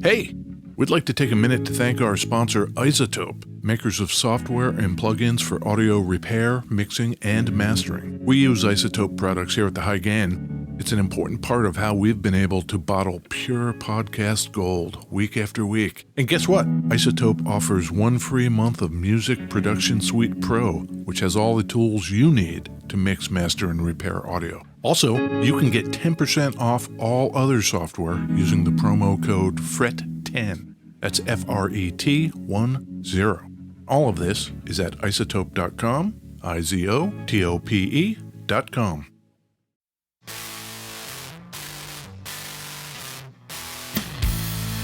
Hey, we'd like to take a minute to thank our sponsor, Isotope, makers of software and plugins for audio repair, mixing, and mastering. We use Isotope products here at the High Gain. It's an important part of how we've been able to bottle pure podcast gold week after week. And guess what? Isotope offers 1 free month of Music Production Suite Pro, which has all the tools you need to mix, master, and repair audio. Also, you can get 10% off all other software using the promo code FRET10. That's FRET10. All of this is at isotope.com, IZOTOPE.com.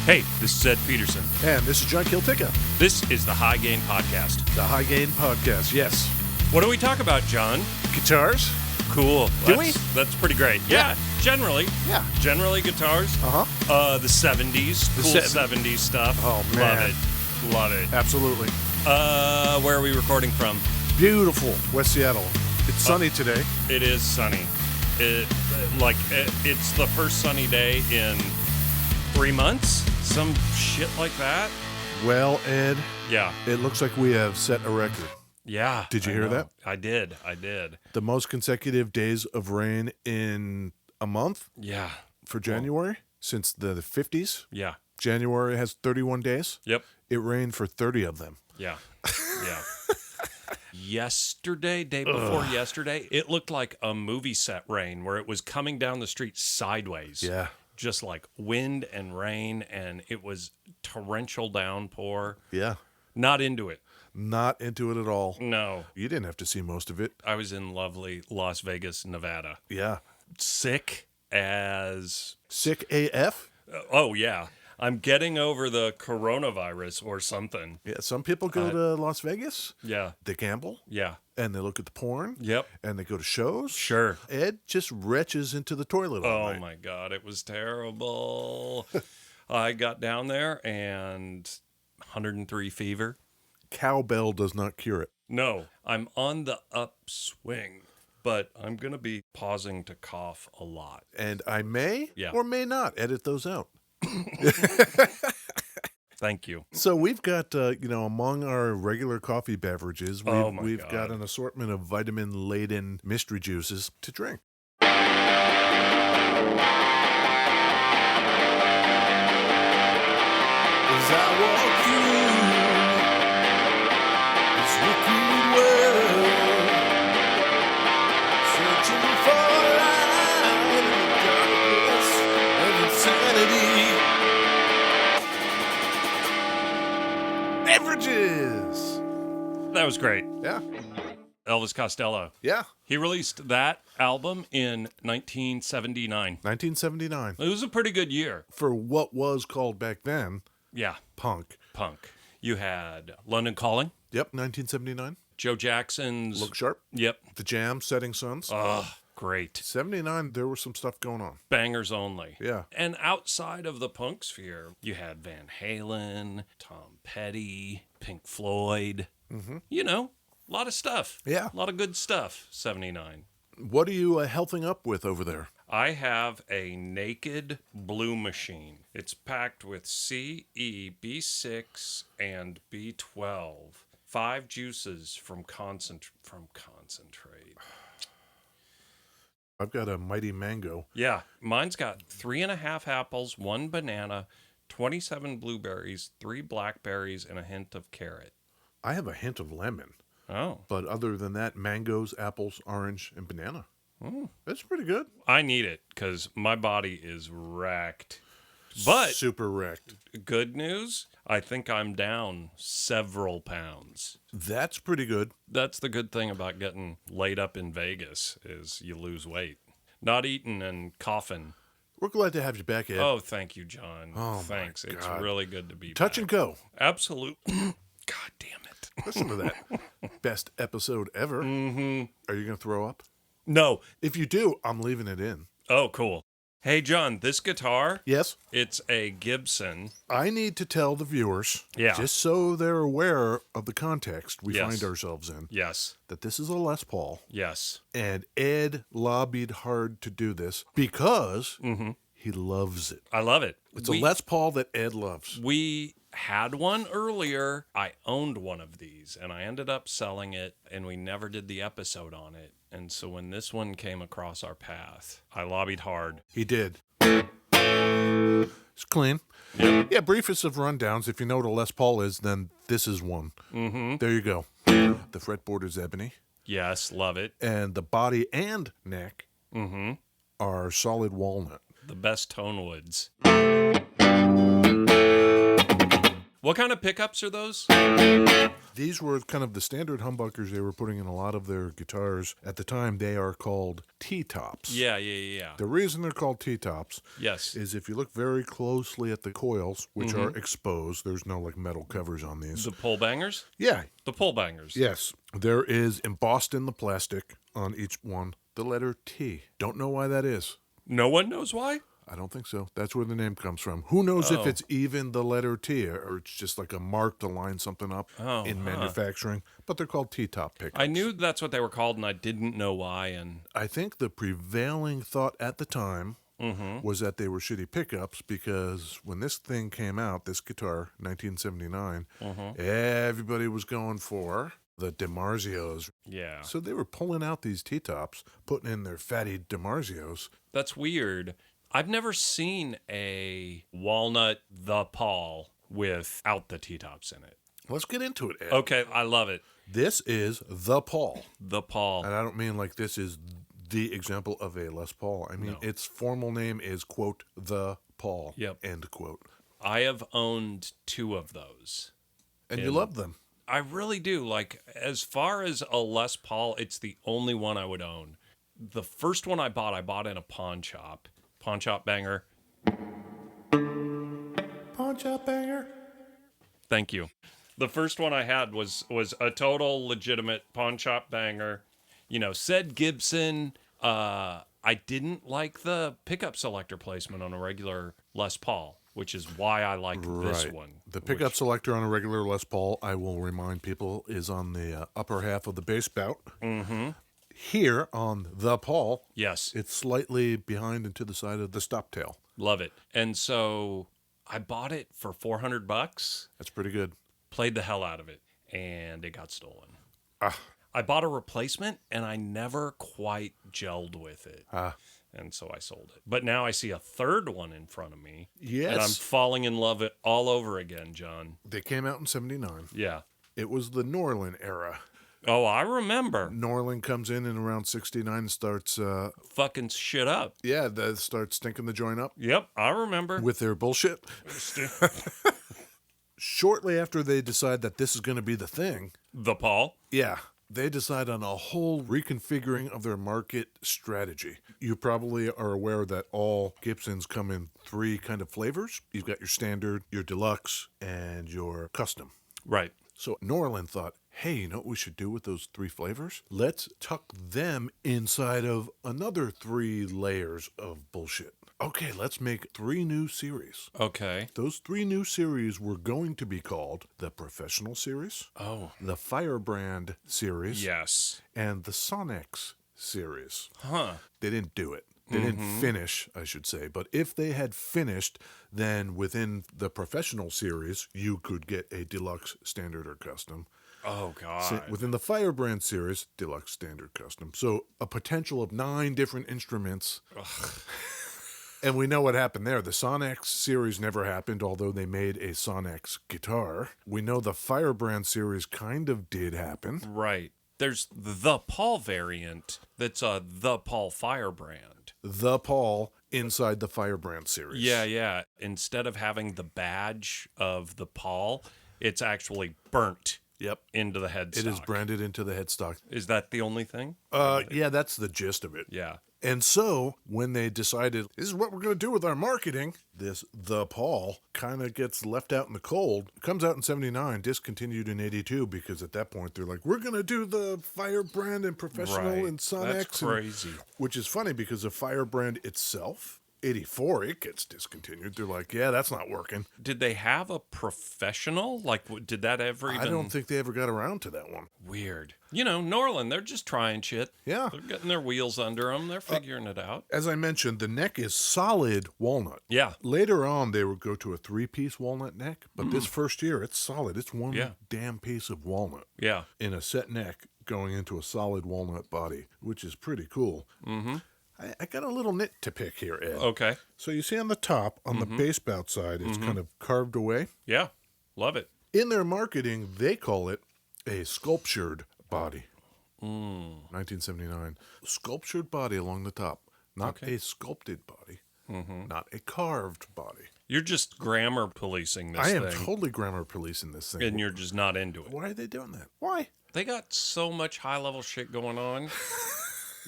Hey, this is Ed Peterson. And this is John Kiltica. This is the High Gain Podcast. The High Gain Podcast, yes. What do we talk about, John? Guitars? Cool. Do we? That's pretty great. Yeah, generally. Yeah. Generally guitars. Uh-huh. The 70s. Cool 70s stuff. Oh, man. Love it. Absolutely. Where are we recording from? Beautiful. West Seattle. It's sunny today. It is sunny. It's the first sunny day in 3 months? Some shit like that? Well, Ed. Yeah. It looks like we have set a record. Yeah. Did you hear that? I did. The most consecutive days of rain in a month? Yeah. For January? Since the 50s? Yeah. January has 31 days? Yep. It rained for 30 of them. Yeah. Yeah. Day before yesterday, it looked like a movie set rain where it was coming down the street sideways. Yeah. Just like wind and rain, and it was torrential downpour. Yeah. Not into it. Not into it at all. No. You didn't have to see most of it. I was in lovely Las Vegas, Nevada. Yeah. Sick as... Sick AF? Oh, yeah. I'm getting over the coronavirus or something. Yeah, some people go to Las Vegas. Yeah. They gamble. Yeah. And they look at the porn. Yep. And they go to shows. Sure. Ed just retches into the toilet all night. Oh, my God. It was terrible. I got down there and 103 fever. Cowbell does not cure it. No, I'm on the upswing, but I'm going to be pausing to cough a lot. And I may or may not edit those out. Thank you. So we've got, among our regular coffee beverages, we've got an assortment of vitamin-laden mystery juices to drink. As I walk through this wicked world, searching for light in the darkness of insanity. Beverages! That was great. Yeah. Elvis Costello. Yeah. He released that album in 1979. 1979. It was a pretty good year. For what was called back then, Yeah. punk. You had London Calling. Yep, 1979. Joe Jackson's... Look Sharp. Yep. The Jam, Setting Suns. Great. 79, there was some stuff going on. Bangers only. Yeah. And outside of the punk sphere, you had Van Halen, Tom Petty, Pink Floyd. Mm-hmm. A lot of stuff. Yeah. A lot of good stuff, 79. What are you healthing up with over there? I have a Naked Blue Machine. It's packed with C, E, B6, and B12. 5 juices from concentrate. I've got a Mighty Mango. Yeah, mine's got 3.5 apples, 1 banana, 27 blueberries, 3 blackberries, and a hint of carrot. I have a hint of lemon. Oh. But other than that, mangoes, apples, orange, and banana. That's pretty good. I need it because my body is wrecked. But super wrecked. Good news, I think I'm down several pounds. That's pretty good. That's the good thing about getting laid up in Vegas is you lose weight. Not eating and coughing. We're glad to have you back, Ed. Oh, thank you, John. Oh, thanks. My God. It's really good to be Touch back. and go. Absolutely. God damn it. Listen to that. Best episode ever. Mm-hmm. Are you going to throw up? No. If you do, I'm leaving it in. Oh, cool. Hey, John, this guitar, Yes? it's a Gibson. I need to tell the viewers, just so they're aware of the context we find ourselves in, Yes. that this is a Les Paul. Yes. And Ed lobbied hard to do this because He loves it. I love it. It's a Les Paul that Ed loves. We had one earlier. I owned one of these, and I ended up selling it, and we never did the episode on it. And so when this one came across our path, I lobbied hard. He did. It's clean. Yep. Yeah, briefest of rundowns. If you know what a Les Paul is, then this is one. Mm-hmm. There you go. The fretboard is ebony. Yes, love it. And the body and neck are solid walnut. The best tone woods. What kind of pickups are those? These were kind of the standard humbuckers they were putting in a lot of their guitars. At the time, they are called T-tops. Yeah. The reason they're called T-tops Yes. is if you look very closely at the coils, which are exposed, there's no like metal covers on these. The pole bangers? Yeah. The pole bangers. Yes. There is embossed in the plastic on each one the letter T. Don't know why that is. No one knows why? I don't think so. That's where the name comes from. Who knows if it's even the letter T or it's just like a mark to line something up in manufacturing. But they're called T-top pickups. I knew that's what they were called, and I didn't know why. And I think the prevailing thought at the time was that they were shitty pickups because when this thing came out, this guitar, 1979, everybody was going for the DiMarzios. yeah, So they were pulling out these T-tops, putting in their fatty DiMarzios. that's weird. I've never seen a walnut the Paul without the T-tops in it. Let's get into it, Ed. Okay, I love it. This is the Paul. The Paul. And I don't mean like this is the example of a Les Paul. I mean, its formal name is, quote, the Paul, end quote. I have owned 2 of those. And you love them. I really do. Like, as far as a Les Paul, it's the only one I would own. The first one I bought in a pawn shop. Pawn shop banger. Pawn shop banger. Thank you. The first one I had was a total legitimate pawn shop banger. You know, said Gibson. I didn't like the pickup selector placement on a regular Les Paul, which is why I like this one. The pickup selector on a regular Les Paul, I will remind people, is on the upper half of the bass spout. Here on the Paul, yes, it's slightly behind and to the side of the stop tail. Love it. And so I bought it for $400. That's pretty good. Played the hell out of it, and it got stolen. I bought a replacement, and I never quite gelled with it. And so I sold it. But now I see a third one in front of me. Yes. And I'm falling in love with it all over again, John. They came out in 79. Yeah. It was the Norlin era. Oh, I remember. Norlin comes in around 69 and starts... fucking shit up. Yeah, they start stinking the joint up. Yep, I remember. With their bullshit. Shortly after they decide that this is going to be the thing... The Paul? Yeah. They decide on a whole reconfiguring of their market strategy. You probably are aware that all Gibsons come in 3 kind of flavors. You've got your standard, your deluxe, and your custom. Right. So Norlin thought, hey, you know what we should do with those 3 flavors? Let's tuck them inside of another 3 layers of bullshit. Okay, let's make 3 new series. Okay. Those 3 new series were going to be called the Professional Series, the Firebrand Series, yes, and the Sonex Series. They didn't do it. They didn't finish, I should say. But if they had finished, then within the Professional Series, you could get a deluxe, standard, or custom. Oh, God. So within the Firebrand series, deluxe, standard, custom. So a potential of 9 different instruments. And we know what happened there. The Sonex series never happened, although they made a Sonex guitar. We know the Firebrand series kind of did happen. Right. There's the Paul variant that's the Paul Firebrand. The Paul inside the Firebrand series. Yeah. Instead of having the badge of the Paul, it's actually burnt. Yep. Into the headstock. It is branded into the headstock. Is that the only thing? Yeah, that's the gist of it. Yeah. And so when they decided, this is what we're going to do with our marketing, this The Paul kind of gets left out in the cold. It comes out in 79, discontinued in 82, because at that point they're like, we're going to do the Firebrand and Professional and Sonex. That's crazy. Which is funny because the Firebrand itself '84, it gets discontinued. They're like, yeah, that's not working. Did they have a professional? Like, did that ever even... I don't think they ever got around to that one. Weird. Norland, they're just trying shit. Yeah. They're getting their wheels under them. They're figuring it out. As I mentioned, the neck is solid walnut. Yeah. Later on, they would go to a 3-piece walnut neck, but this first year, it's solid. It's one damn piece of walnut Yeah. in a set neck going into a solid walnut body, which is pretty cool. Mm-hmm. I got a little nit to pick here, Ed. Okay. So you see on the top, on the base bout side, it's kind of carved away. Yeah. Love it. In their marketing, they call it a sculptured body. 1979. Sculptured body along the top. Not a sculpted body. Not a carved body. You're just grammar policing this I am thing. totally grammar policing this thing. And you're just not into it. Why are they doing that? Why? They got so much high-level shit going on.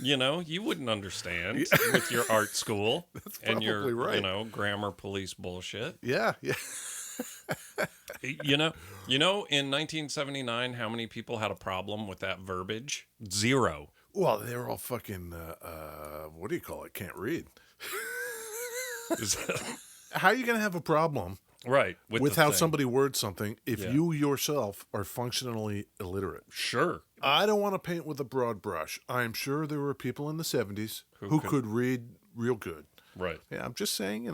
You wouldn't understand with your art school. That's and your, probably right. Grammar police bullshit. Yeah. In 1979, how many people had a problem with that verbiage? 0. Well, they were all fucking, what do you call it? Can't read. How are you going to have a problem right with how somebody words something if you yourself are functionally illiterate? Sure. I don't want to paint with a broad brush. I'm sure there were people in the 70s who could read real good. Right. Yeah, I'm just saying,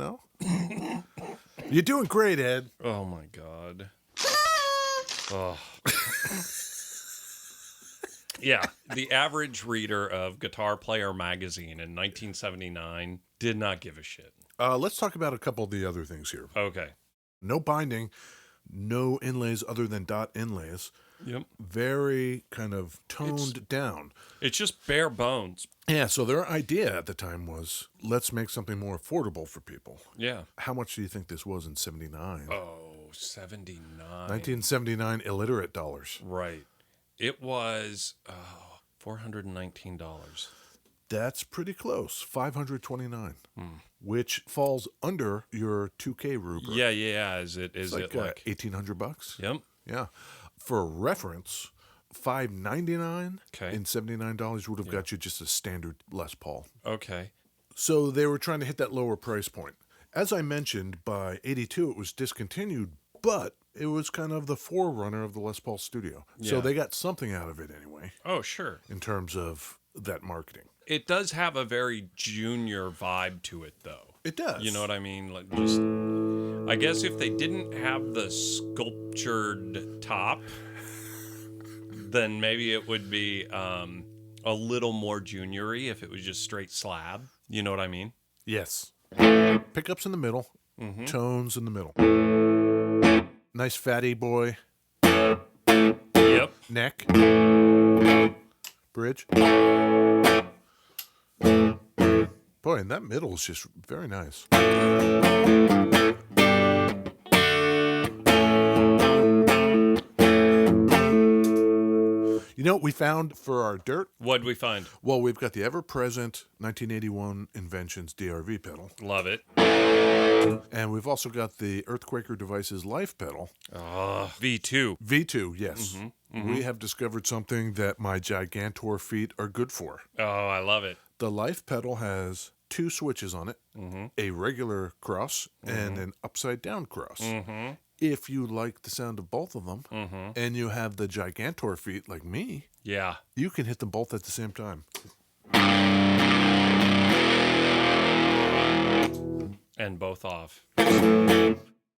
You're doing great, Ed. Oh, my God. Oh. Yeah, the average reader of Guitar Player magazine in 1979 did not give a shit. Let's talk about a couple of the other things here. Okay. No binding, no inlays other than dot inlays. Yep. Very kind of toned down. It's just bare bones. Yeah, so their idea at the time was, let's make something more affordable for people. Yeah. How much do you think this was in 79? Oh, 79. 1979 illiterate dollars. Right. It was $419. That's pretty close. $529, which falls under your 2K rubric. Yeah. Is it like $1,800? Yep. Yeah. For reference, $599 and $79 would have got you just a standard Les Paul. Okay. So they were trying to hit that lower price point. As I mentioned, by 82 it was discontinued, but it was kind of the forerunner of the Les Paul Studio. Yeah. So they got something out of it anyway. Oh, sure. In terms of that marketing. It does have a very junior vibe to it, though. It does. You know what I mean? Like, just, I guess if they didn't have the sculptured top, then maybe it would be a little more junior-y if it was just straight slab. You know what I mean? Yes. Pickups in the middle, tones in the middle. Nice fatty boy. Yep. Neck. Bridge. Boy, and that middle is just very nice. You know what we found for our dirt? What'd we find? Well, we've got the ever-present 1981 Inventions DRV pedal. Love it. And we've also got the Earthquaker Devices Life pedal. V2. V2, yes. We have discovered something that my Gigantor feet are good for. Oh, I love it. The Life pedal has 2 switches on it, a regular cross and an upside-down cross. If you like the sound of both of them, and you have the Gigantor feet like me, Yeah. you can hit them both at the same time. And both off.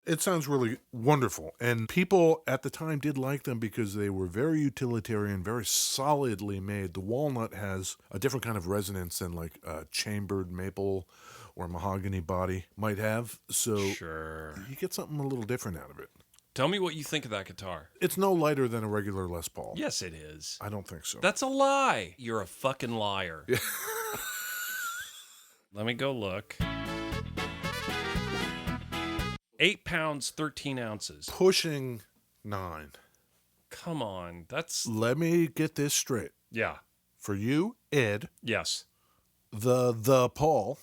It sounds really wonderful. And people at the time did like them because they were very utilitarian, very solidly made. The walnut has a different kind of resonance than like a chambered maple or mahogany body might have. So Sure. you get something a little different out of it. Tell me what you think of that guitar. It's no lighter than a regular Les Paul. Yes, it is. I don't think so. That's a lie. You're a fucking liar. Let me go look. 8 pounds, 13 ounces. Pushing 9. Come on. That's... Let me get this straight. Yeah. For you, Ed, Yes. the Paul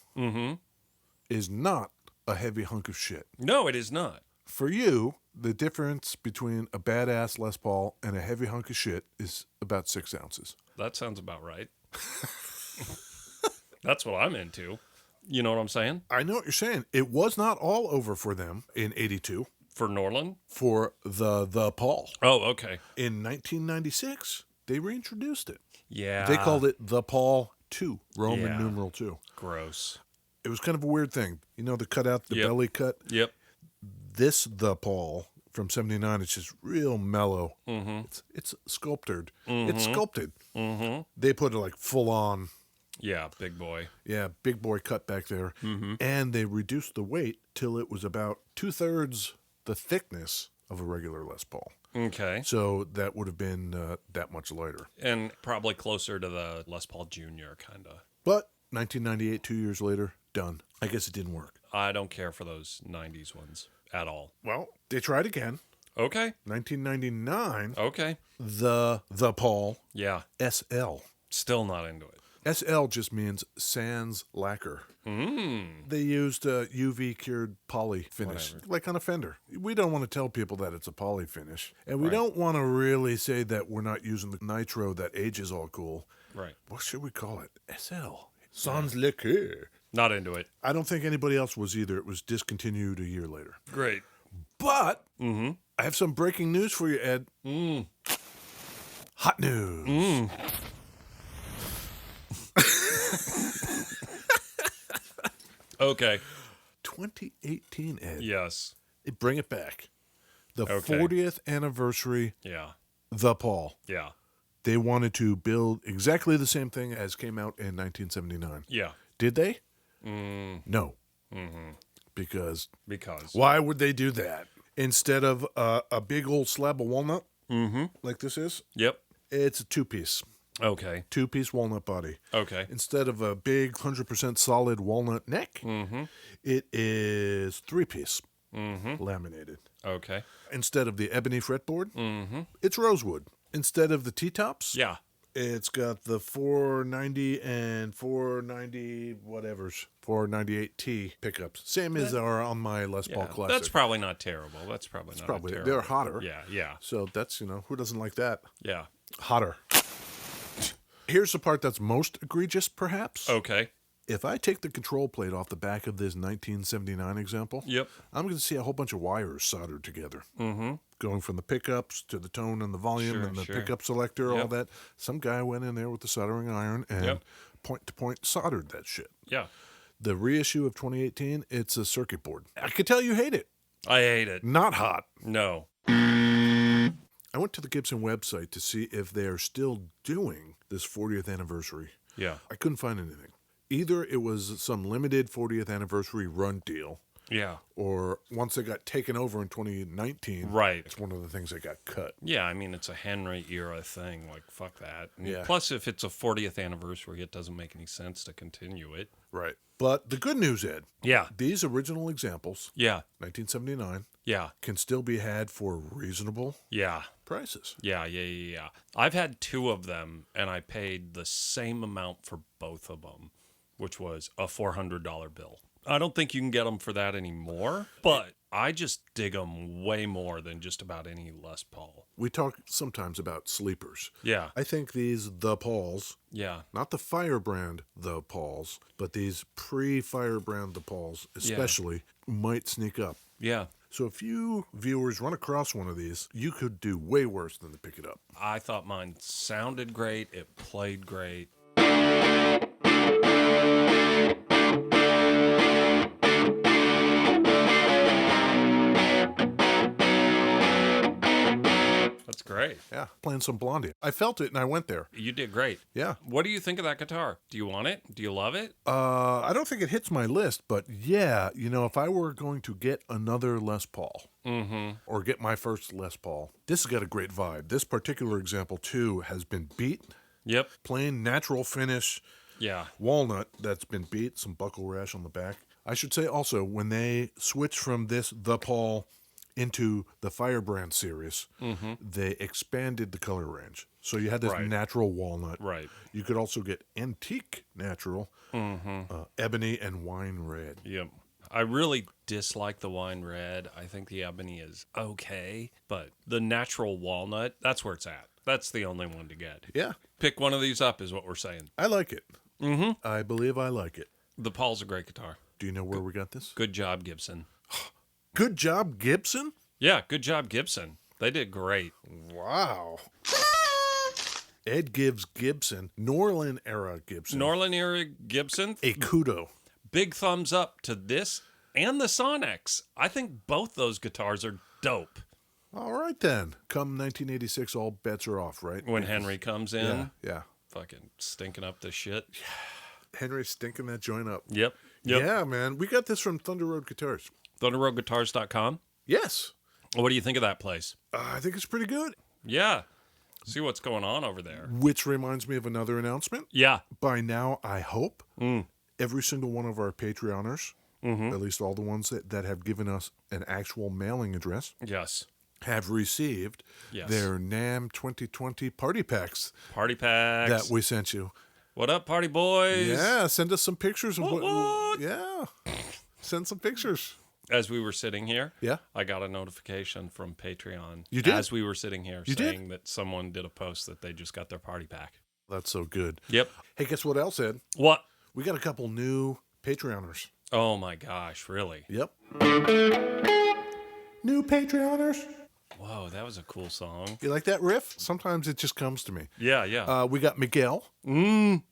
is not a heavy hunk of shit. No, it is not. For you, the difference between a badass Les Paul and a heavy hunk of shit is about 6 ounces. That sounds about right. That's what I'm into. You know what I'm saying? I know what you're saying. It was not all over for them in 82 For Norland? for the Paul. Oh, okay. In 1996, they reintroduced it. Yeah. They called it the Paul 2, Roman Yeah. numeral 2. Gross. It was kind of a weird thing. You know, the cutout, the Yep. belly cut? Yep. This the Paul from 79, it's just real mellow. Mm-hmm. It's sculpted. Mm-hmm. It's sculpted. Mm-hmm. They put it like full on, Yeah, big boy. yeah, big boy cut back there. Mm-hmm. And they reduced the weight till it was about 2/3 the thickness of a regular Les Paul. Okay. So that would have been that much lighter. And probably closer to the Les Paul Jr. kind of. But 1998, 2 years later, done. I guess it didn't work. I don't care for those 90s ones at all. Well, they tried again. Okay. 1999, Okay. the Paul Yeah. SL. Still not into it. SL just means sans lacquer. They used a UV cured poly finish, Whatever. like on a fender. We don't want to tell people that it's a poly finish. And we Right. don't want to really say that we're not using the nitro that ages all cool. Right. What should we call it? SL. Sans lacquer. Not into it. I don't think anybody else was either. It was discontinued a year later. Great. But Mm-hmm. I have some breaking news for you, Ed. Hot news. Okay. 2018, Ed. Yes. They bring it back. The Okay. 40th anniversary, Yeah. the Paul. Yeah. They wanted to build exactly the same thing as came out in 1979. Yeah. Did they? Mm-hmm. No. Because Because. why would they do that? Instead of a big old slab of walnut, like this is, Yep. it's a two-piece. Okay. Two-piece walnut body. Okay. Instead of a big 100% solid walnut neck, it is three-piece laminated. Okay. Instead of the ebony fretboard, it's rosewood. Instead of the T-tops, Yeah. it's got the 490 and 490 whatevers, 498T pickups. Same as are on my Les Paul Yeah. Classic. That's probably not terrible. That's probably not probably terrible. they're hotter. Yeah. Yeah. So that's, who doesn't like that? Yeah. Hotter. Here's the part that's most egregious, perhaps. Okay. If I take the control plate off the back of this 1979 example, Yep. I'm going to see a whole bunch of wires soldered together. Going from the pickups to the tone and the volume Sure, and the sure. pickup selector, all Yep. that. Some guy went in there with the soldering iron and Yep. point-to-point soldered that shit. Yeah. The reissue of 2018, it's a circuit board. I could tell you hate it. I hate it. Not hot. No. I went to the Gibson website to see if they are still doing this 40th anniversary. Yeah. I couldn't find anything. Either it was some limited 40th anniversary run deal, Yeah. or once it got taken over in 2019, Right. it's one of the things that got cut. Yeah, I mean, it's a Henry era thing. Like, fuck that. And Yeah. Plus, if it's a 40th anniversary, it doesn't make any sense to continue it. Right. But the good news, Ed, Yeah. these original examples, Yeah. 1979, Yeah. can still be had for reasonable Yeah. prices. Yeah. Yeah. Yeah. Yeah. I've had two of them, and I paid the same amount for both of them, which was a $400 bill. I don't think you can get them for that anymore, but I just dig them way more than just about any Les Paul. We talk sometimes about sleepers. Yeah. I think these The Pauls, Yeah. not the Firebrand The Pauls, but these pre-Firebrand The Pauls especially, might sneak up. Yeah. So if you viewers run across one of these, you could do way worse than to pick it up. I thought mine sounded great. It played great. That's great. Yeah, playing some Blondie. I felt it and I went there. You did great. Yeah. What do you think of that guitar? Do you want it? Do you love it? I don't think it hits my list, but yeah, if I were going to get another Les Paul or get my first Les Paul, this has got a great vibe. This particular example, too, has been beat. Yep. Plain natural finish Yeah. walnut that's been beat, some buckle rash on the back. I should say also, when they switched from this The Paul into the Firebrand series, they expanded the color range. So you had this Right. natural walnut. Right. You could also get antique natural, ebony, and wine red. Yep. I really dislike the wine red. I think the ebony is okay, but the natural walnut, that's where it's at. That's the only one to get. Yeah, Pick one of these up is what we're saying. I like it. I believe I like it. The Paul's a great guitar. Do you know where we got this? Good job, Gibson. Good job, Gibson. Yeah, good job, Gibson. They did great. Wow. Ed gives Gibson, Norlin era Gibson, Norlin era Gibson. a kudo. Big thumbs up to this and the Sonics. I think both those guitars are dope. All right, then. Come 1986, all bets are off, right? When Henry comes in, Yeah. fucking stinking up the shit. Henry stinking that joint up. Yep. Yeah, man. We got this from Thunder Road Guitars. ThunderRoadGuitars.com. Yes. What do you think of that place? I think it's pretty good. Yeah. See what's going on over there. Which reminds me of another announcement. Yeah. By now, I hope every single one of our Patreoners, at least all the ones that have given us an actual mailing address, Yes. have received Yes. their NAMM 2020 party packs Party packs. that we sent you. What up, party boys? Yeah, send us some pictures of What? Yeah, send some pictures. As we were sitting here, Yeah. I got a notification from Patreon. You did? As we were sitting here, You did? saying that someone did a post that they just got their party pack. That's so good. Yep. Hey, guess what else, Ed? What? We got a couple new Patreoners. Oh my gosh, really? Yep. New Patreoners. Whoa, that was a cool song. You like that riff? Sometimes it just comes to me. Yeah. We got Miguel and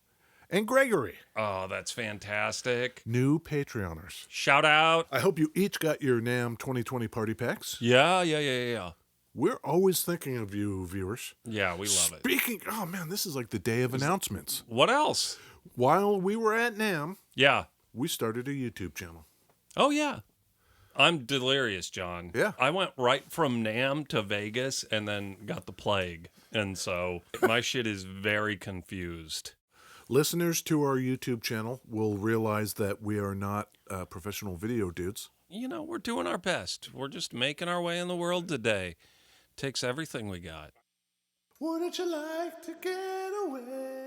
Gregory. Oh, that's fantastic. New Patreoners. Shout out. I hope you each got your NAMM 2020 party packs. Yeah. We're always thinking of you, viewers. Yeah, we love it. Speaking, oh man, this is like the day of announcements. What else? While we were at NAMM, Yeah. we started a YouTube channel. Oh, yeah. I'm delirious, John. Yeah. I went right from NAMM to Vegas and then got the plague. And so my shit is very confused. Listeners to our YouTube channel will realize that we are not professional video dudes. You know, we're doing our best. We're just making our way in the world today. Takes everything we got. Wouldn't you like to get away?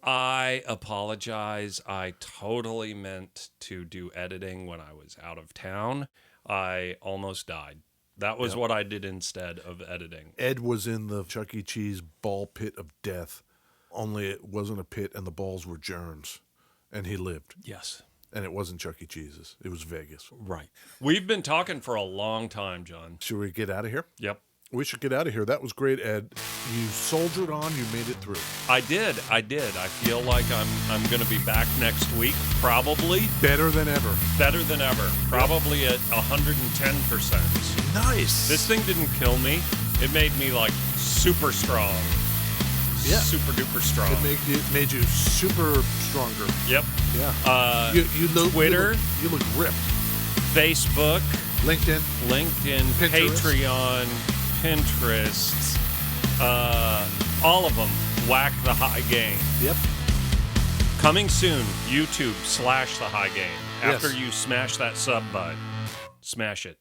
I apologize. I totally meant to do editing when I was out of town. I almost died. That was what I did instead of editing. Ed was in the Chuck E. Cheese ball pit of death, only it wasn't a pit and the balls were germs, and he lived. Yes. And it wasn't Chuck E. Cheese's. It was Vegas. Right. We've been talking for a long time, John. Should we get out of here? Yep. We should get out of here. That was great, Ed. You soldiered on. You made it through. I did. I feel like I'm going to be back next week, probably. Better than ever. Better than ever. Probably at 110%. Nice. This thing didn't kill me. It made me like super strong. Yeah. Super duper strong. It made you super stronger. Yep. Yeah. You look Twitter. You look ripped. Facebook. LinkedIn. Pinterest. Patreon. Pinterest. All of them. Whack the High Game. Yep. Coming soon. YouTube /The High Game. After Yes. you smash that sub button. Smash it.